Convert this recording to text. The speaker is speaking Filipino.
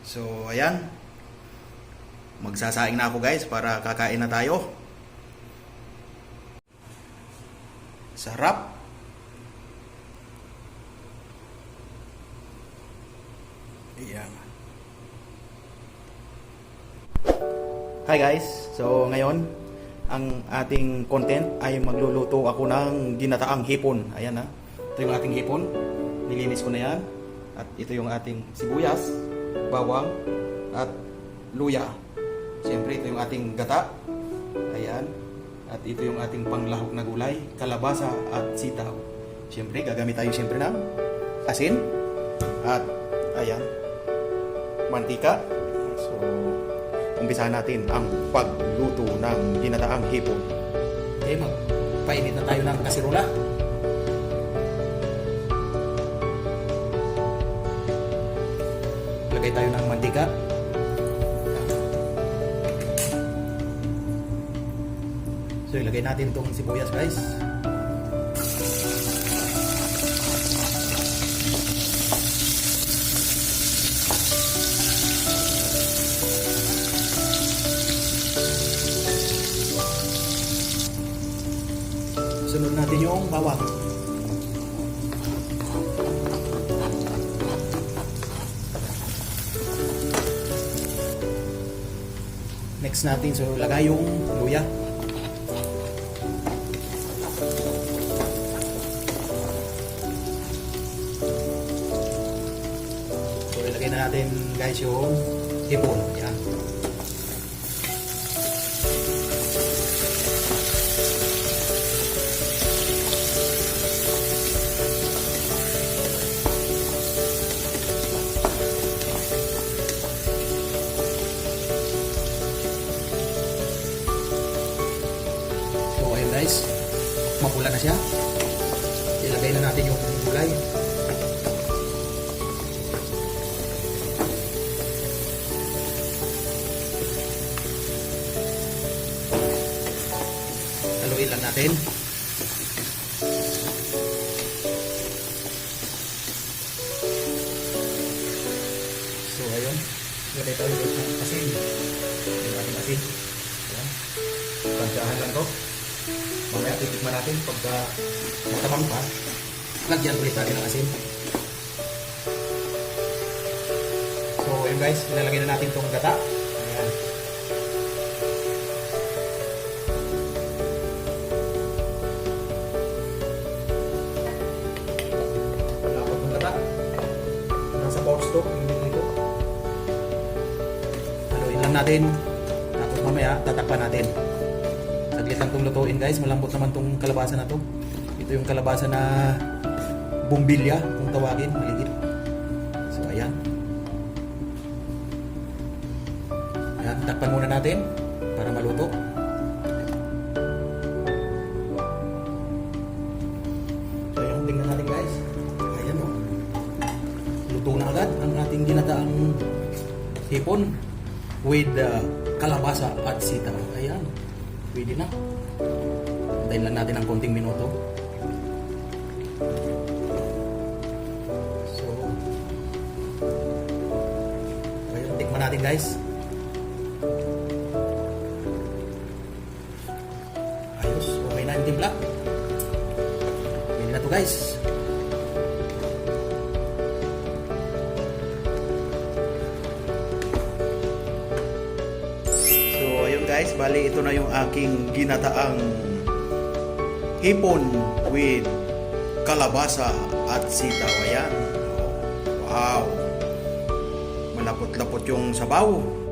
So, ayan. Magsasaing na ako guys para kakain na tayo. Sarap. Ayan. Hi guys. So, ngayon, ang ating content ay magluluto ako ng ginataang hipon. Ayan ha. Ito yung ating hipon. Nilinis ko na yan. At ito yung ating sibuyas, bawang, at luya. Siyempre, ito yung ating gata. Ayan. At ito yung ating panglahok na gulay, kalabasa at sitaw. Siyempre, gagamit tayo siyempre ng asin. At, ayan, mantika. So, umpisahan natin ang pagluto ng ginataang hipon. Okay, magpainit na tayo ng kasirola. Lagay tayo ng mantika. So, ilagay natin itong sibuyas guys. Sunod natin yung bawang. Next natin, so lagay yung luya. So ilagay na natin guys yung hipon. Yan. Guys, mapula na siya. Ilagay na natin yung gulay. Haluin lang natin. So ayun, ilagay tayo ng asin. Yung ating asin. Ayan. Pagdahan lang to. Mamaya titikman natin pagka matabang pa, lagyan ulit natin ng asin. So ayun guys, ilalagay na natin itong gata. Ayan. Lapot ng gata. Nasa box to, hindi dito. Haluin lang natin. Tapos mamaya tatakpan natin. Saglit lang itong lutuin guys, malambot naman itong kalabasa na to. Ito yung kalabasa na bumbilya kung tawagin, maliit. So ayan. Ayan, takpan muna natin para maluto. So ayan, tingnan natin guys. Ayan o. Luto na agad ang ating ginataang hipon with kalabasa at sitaw. Ayan. Pwede na. Antayin lang natin ng konting minuto. So, ayun, tikman natin guys. Ayos, okay na yung timpla. Pwede na to guys. Guys, bali ito na yung aking ginataang hipon with kalabasa at sitaw. Ayan. Wow. Malapot-lapot yung sabaw.